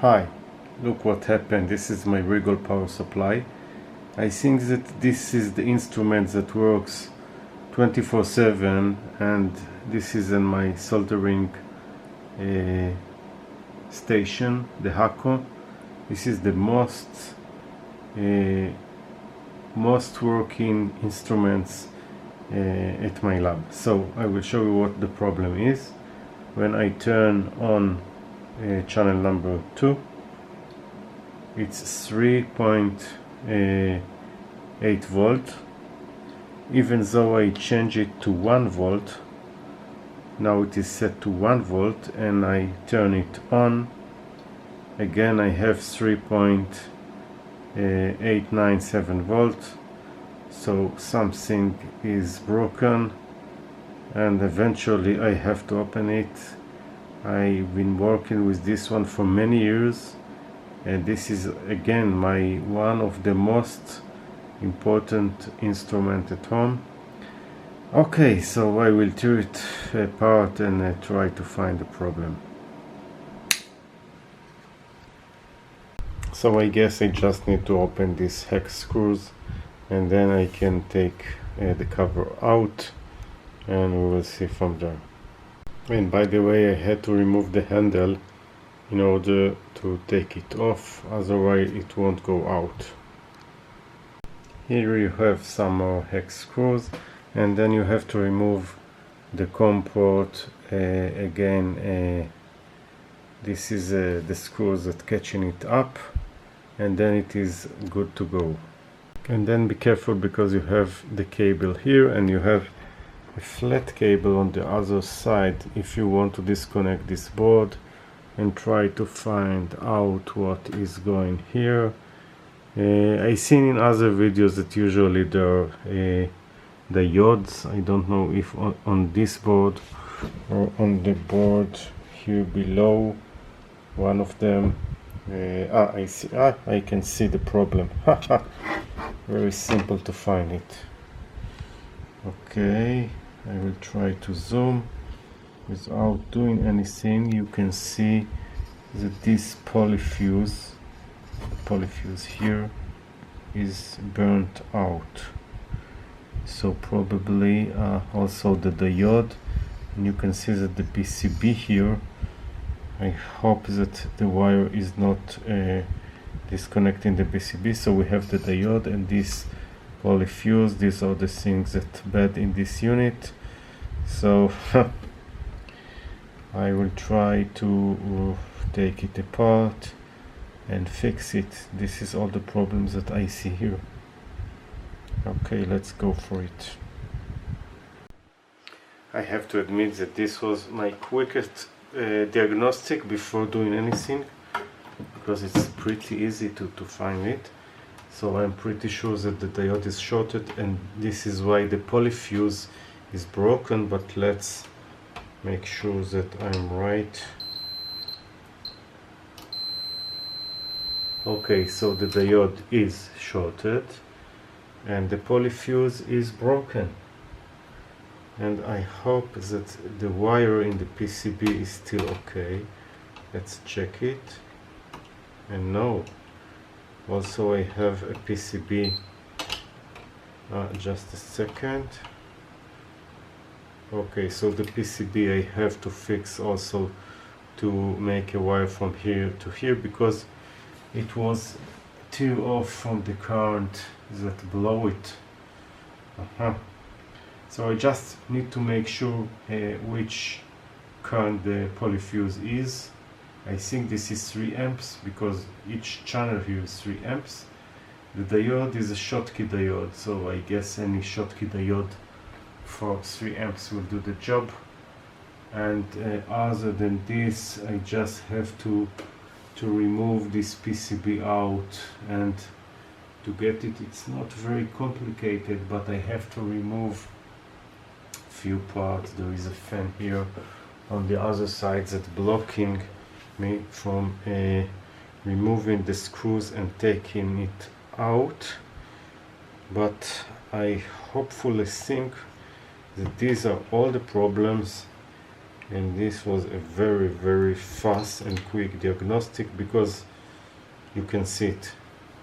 Hi, look what happened. This is my Rigol power supply. I think that this is the instrument that works 24/7, and this is in my soldering station, the Hako. This is the most working instruments at my lab. So I will show you what the problem is. When I turn on channel number 2, it's 3.8 volt. Even though I change it to 1 volt, now it is set to 1 volt, and I turn it on again, I have 3.897 volt. So something is broken, and eventually I have to open it. I've been working with this one for many years, and this is again one of the most important instrument at home. Okay, so I will tear it apart and try to find the problem. So I guess I just need to open these hex screws, and then I can take the cover out, and we will see from there. And by the way, I had to remove the handle in order to take it off, otherwise it won't go out. Here you have some more hex screws, and then you have to remove the COM port again. This is the screws that catching it up, and then it is good to go. And then be careful, because you have the cable here and you have a flat cable on the other side if you want to disconnect this board, and try to find out what is going here. I've seen in other videos that usually there are diodes. I don't know if on this board or on the board here below, one of them. I see. I can see the problem. Very simple to find it. Okay, I will try to zoom without doing anything. You can see that this polyfuse here is burnt out, so probably also the diode. And you can see that the PCB here, I hope that the wire is not disconnecting the PCB. So we have the diode and this polyfuse. These are the things that bad in this unit. So I will try to take it apart and fix it. This is all the problems that I see here. Okay, let's go for it. I have to admit that this was my quickest diagnostic before doing anything, because it's pretty easy to find it. So I'm pretty sure that the diode is shorted, and this is why the polyfuse is broken. But let's make sure that I'm right. Okay, so the diode is shorted and the polyfuse is broken, and I hope that the wire in the PCB is still okay. Let's check it. And no, also I have a PCB. Just a second. Okay, so the PCB I have to fix also, to make a wire from here to here, because it was too off from the current that blow it. So I just need to make sure which current the polyfuse is. I think this is 3 amps, because each channel here is 3 amps. The diode is a Schottky diode, so I guess any Schottky diode for 3 amps will do the job. And other than this, I just have to remove this PCB out, and to get it, it's not very complicated, but I have to remove few parts. There is a fan here on the other side that's blocking me from removing the screws and taking it out. But I hopefully think that these are all the problems, and this was a very fast and quick diagnostic, because you can see it.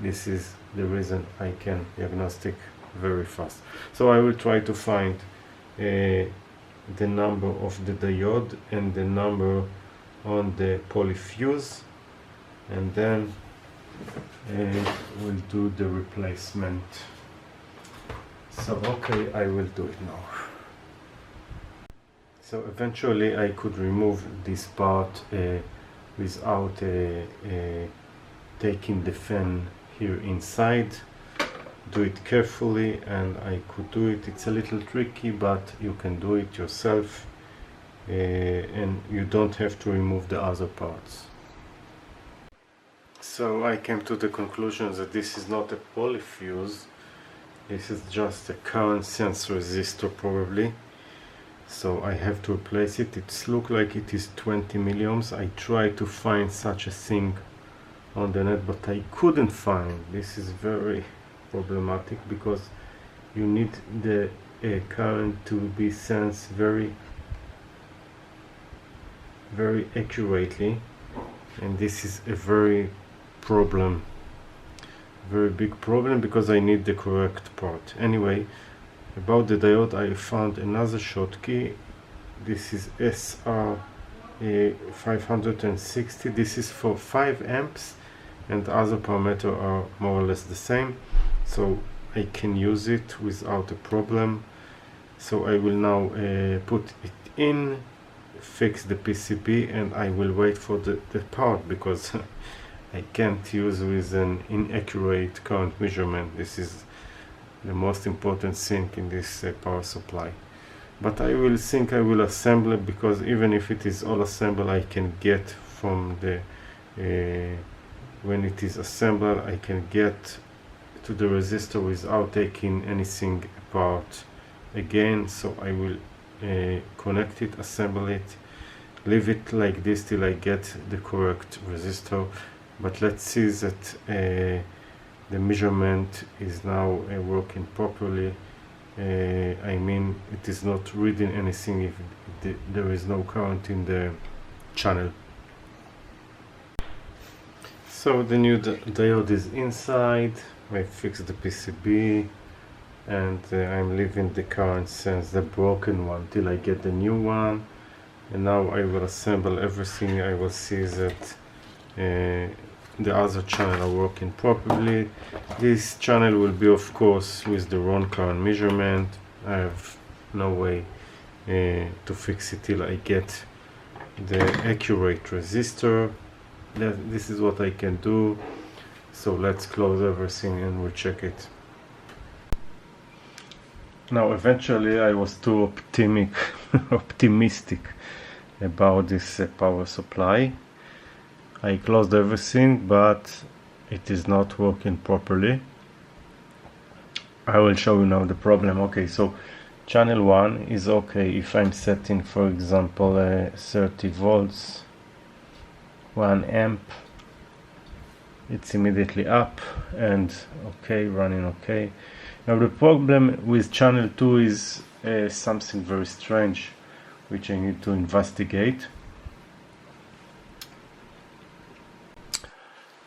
This is the reason I can diagnostic very fast. So I will try to find the number of the diode and the number on the polyfuse, and then we'll do the replacement. So okay, I will do it now. So eventually I could remove this part without taking the fan here inside. Do it carefully, and I could do it. It's a little tricky, but you can do it yourself, and you don't have to remove the other parts. So I came to the conclusion that this is not a polyfuse, this is just a current sense resistor probably. So I have to replace it. It looks like it is 20 milliohms. I tried to find such a thing on the net, but I couldn't find. This is very problematic, because you need the current to be sensed very accurately, and this is a very big problem, because I need the correct part. Anyway, about the diode, I found another Schottky. This is SR560. This is for 5 amps, and other parameters are more or less the same, so I can use it without a problem. So I will now put it in, fix the PCB, and I will wait for the part, because I can't use with an inaccurate current measurement. This is the most important thing in this power supply. But I will think I will assemble it, because even if it is all assembled, I can get from the when it is assembled, I can get to the resistor without taking anything apart again. So I will connect it, assemble it, leave it like this till I get the correct resistor. But let's see that the measurement is now working properly. I mean, it is not reading anything if there is no current in the channel. So the new diode is inside. I fixed the PCB, and I'm leaving the current sense, the broken one, till I get the new one. And now I will assemble everything. I will see that the other channel are working properly. This channel will be, of course, with the wrong current measurement. I have no way to fix it till I get the accurate resistor. This is what I can do. So let's close everything and we'll check it. Now eventually I was too optimistic about this power supply. I closed everything, but it is not working properly. I will show you now the problem. Okay, so channel 1 is okay if I'm setting, for example, 30 volts, 1 amp. It's immediately up and okay, running okay. Now the problem with channel 2 is something very strange, which I need to investigate.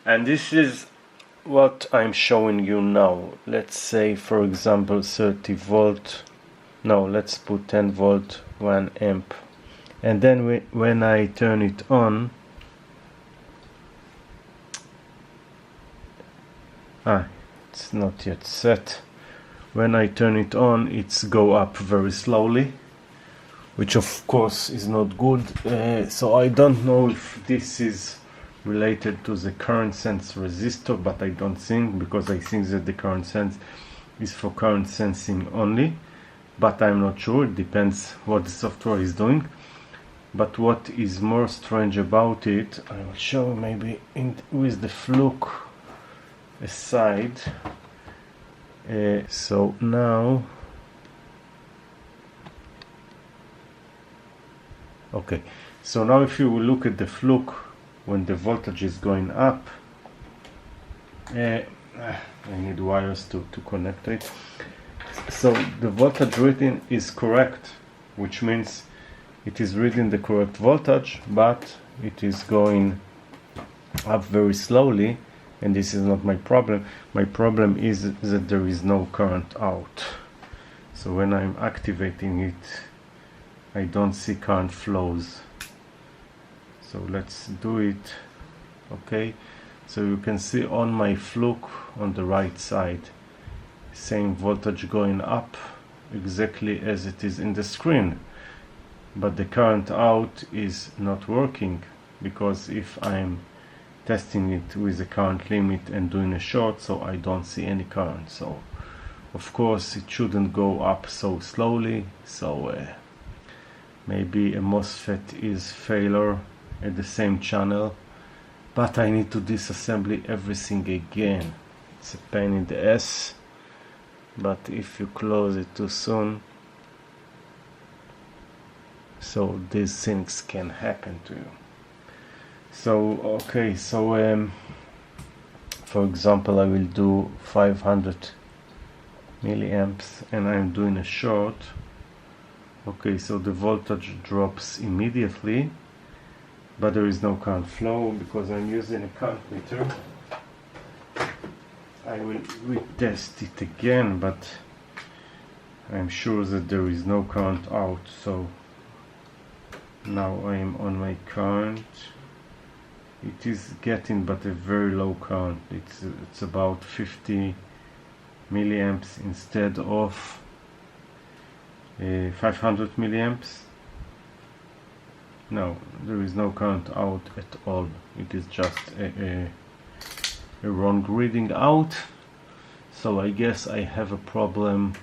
And this is what I'm showing you now. Let's say, for example, 30 volt. No, let's put 10 volt, 1 amp. And then when I turn it on, it's not yet set. When I turn it on, it's go up very slowly, which of course is not good. So I don't know if this is related to the current sense resistor, but I don't think, because I think that the current sense is for current sensing only, but I'm not sure. It depends what the software is doing. But what is more strange about it, I will show maybe with the fluke aside. So now, okay, so now if you will look at the fluke, when the voltage is going up, I need wires to connect it. So the voltage reading is correct, which means it is reading the correct voltage, but it is going up very slowly, and this is not my problem. My problem is that there is no current out. So when I'm activating it, I don't see current flows. So let's do it. Okay, so you can see on my fluke on the right side, same voltage going up exactly as it is in the screen, but the current out is not working, because if I'm testing it with the current limit and doing a short, so I don't see any current. So of course it shouldn't go up so slowly. So maybe a MOSFET is failure at the same channel, but I need to disassemble everything again. It's a pain in the ass, but if you close it too soon, so these things can happen to you. So okay, so for example, I will do 500 milliamps and I'm doing a short. Okay, so the voltage drops immediately, but there is no current flow because I'm using a current meter. I will retest it again, but I'm sure that there is no current out. So now I am on my current. It is getting but a very low current. It's about 50 milliamps instead of 500 milliamps. No, there is no current out at all. It is just a wrong reading out. So I guess I have a problem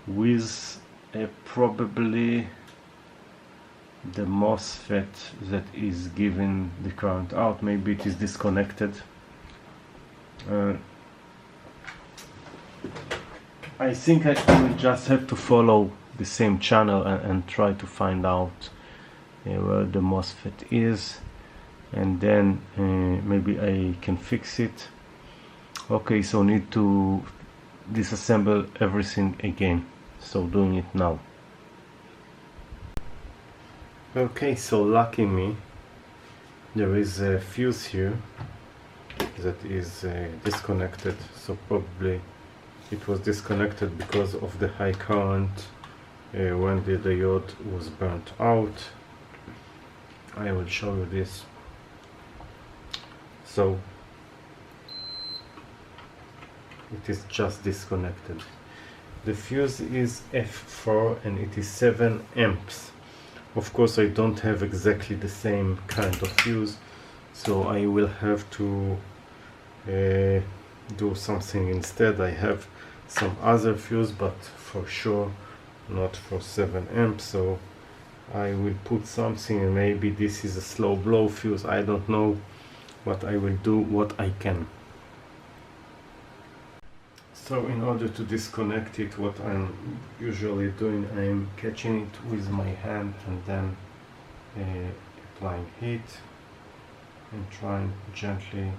with probably the MOSFET that is giving the current out. Maybe it is disconnected. I think I will just have to follow the same channel and try to find out where the MOSFET is, and then maybe I can fix it. Okay, so need to disassemble everything again, so doing it now. Okay, so lucky me, there is a fuse here that is disconnected, so probably it was disconnected because of the high current when the diode was burnt out. I will show you this. So it is just disconnected. The fuse is F4 and it is 7 amps. Of course I don't have exactly the same kind of fuse, so I will have to do something instead. I have some other fuse, but for sure not for 7 amps, so I will put something, and maybe this is a slow blow fuse, I don't know, but I will do what I can. So in order to disconnect it, what I'm usually doing, I'm catching it with my hand and then applying heat and trying gently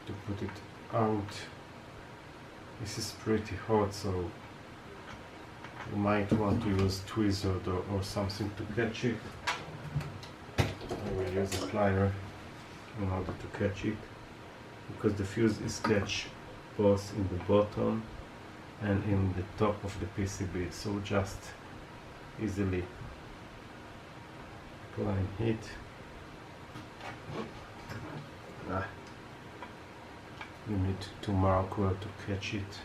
to put it out. This is pretty hot, so you might want to use tweezers or something to catch it. I will use a plier in order to catch it, because the fuse is catch both in the bottom and in the top of the PCB, so just easily applying heat. You need to mark where to catch it.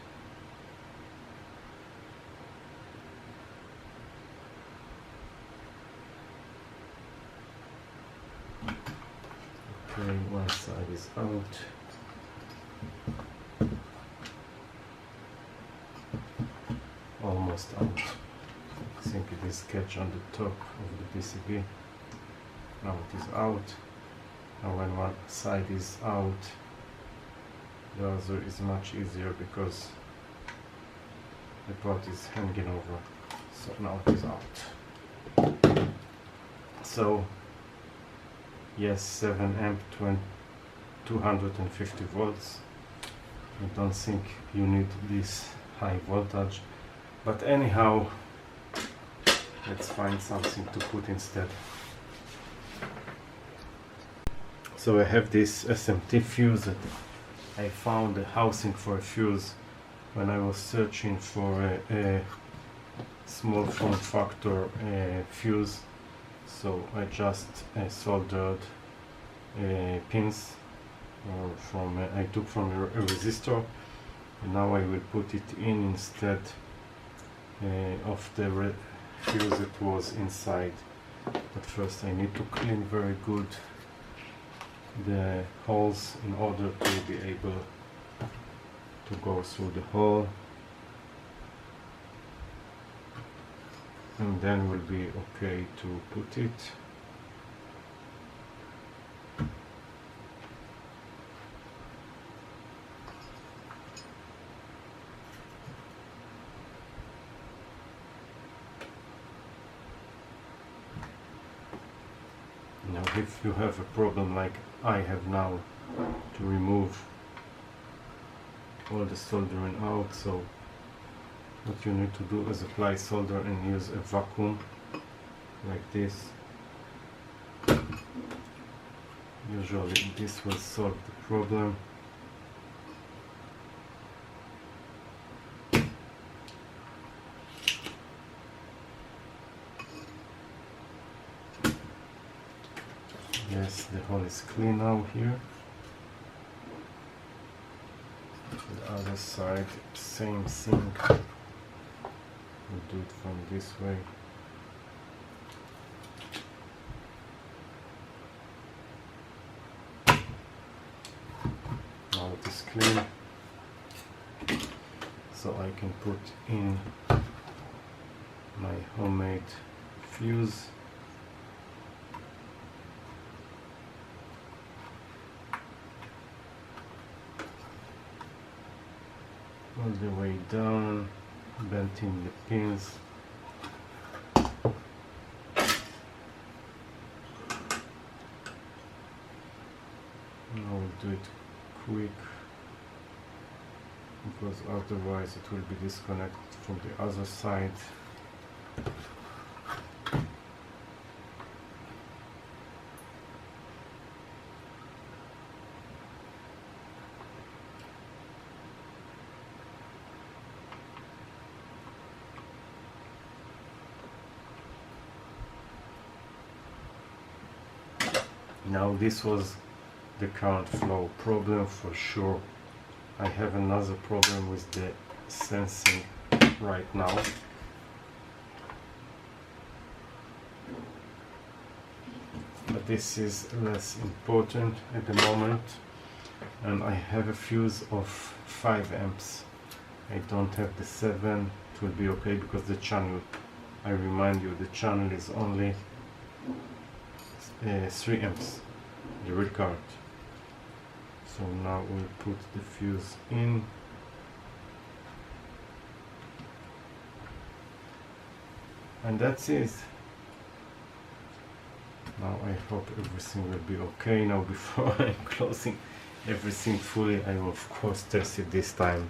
Okay, one side is out. Almost out. I think it is catch on the top of the PCB. Now it is out. Now when one side is out, the other is much easier because the part is hanging over. So now it is out. So yes, 7 amp, 250 volts. I don't think you need this high voltage, but anyhow, Let's find something to put instead. So I have this SMT fuse that I found a housing for a fuse when I was searching for a small form factor fuse. So I just soldered pins I took from a resistor, and now I will put it in instead of the fuse that was inside. But first I need to clean very good the holes in order to be able to go through the hole, and then we'll be okay to put it. Now if you have a problem like I have now to remove all the soldering out, so what you need to do is apply solder and use a vacuum like this. Usually this will solve the problem. Yes, the hole is clean now here. The other side, same thing. We'll do it from this way. Now it is clean, so I can put in my homemade fuse. All the way down, bending the pins. Now we'll do it quick, because otherwise it will be disconnected from the other side. Now this was the current flow problem for sure. I have another problem with the sensing right now. But this is less important at the moment, and I have a fuse of 5 amps. I don't have the 7. It will be okay because the channel, I remind you, the channel is only 3 amps, the real current. So now we'll put the fuse in. And that's it. Now I hope everything will be okay. Now before I'm closing everything fully, I will of course test it this time.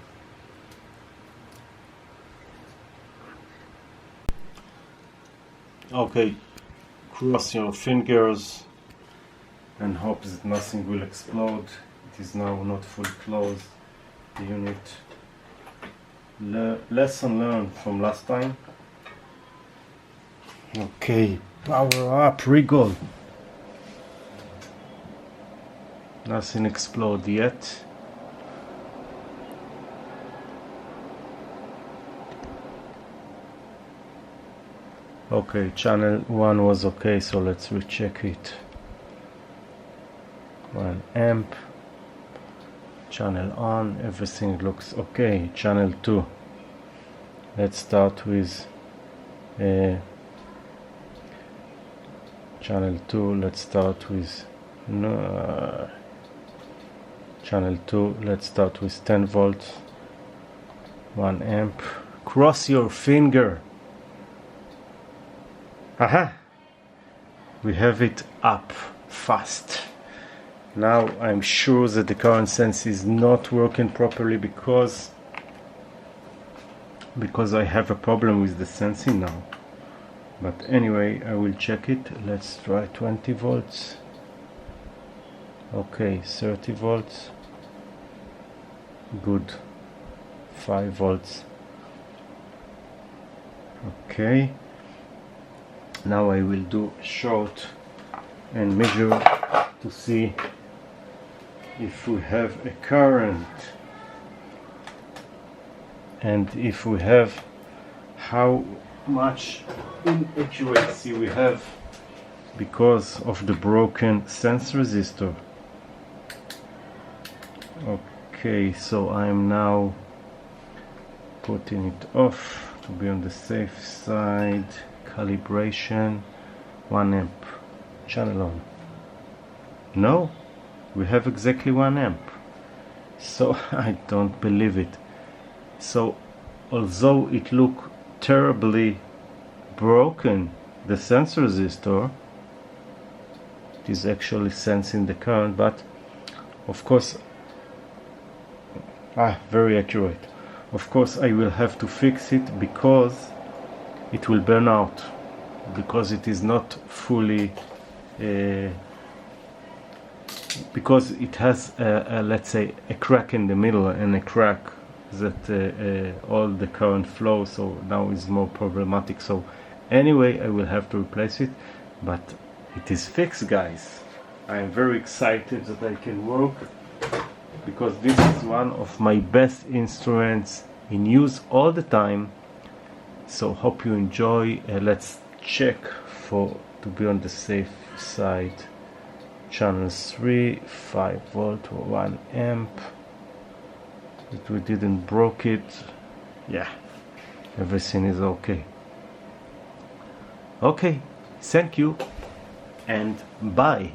Okay, cross your fingers and hope that nothing will explode. It is now not fully closed, the unit. Lesson learned from last time. Okay, power up, Rigol. Nothing exploded yet. Okay, channel 1 was okay, so let's recheck it. 1 amp. Channel on, everything looks okay. Channel 2. Let's start with channel 2. Let's start with channel 2. Let's start with 10 volts. 1 amp. Cross your finger. Aha! We have it up fast. Now I'm sure that the current sense is not working properly because I have a problem with the sensing now. but anyway, I will check it. Let's try 20 volts. Okay, 30 volts. Good. 5 volts. Okay, now I will do short and measure to see if we have a current, and if we have, how much inaccuracy we have because of the broken sense resistor. Okay, so I am now putting it off to be on the safe side. Calibration, 1 amp, channel on. No, we have exactly 1 amp. So I don't believe it. So although it look terribly broken, the sense resistor, it is actually sensing the current, but of course, very accurate. Of course I will have to fix it because it will burn out, because it is not fully because it has let's say a crack in the middle, and a crack that all the current flows, so now is more problematic. So anyway, I will have to replace it, but it is fixed, guys. I am very excited that I can work, because this is one of my best instruments in use all the time. So hope you enjoy. Let's check to be on the safe side. Channel 3, 5 volt, 1 amp. That we didn't broke it. Yeah, everything is okay. Okay, thank you and bye.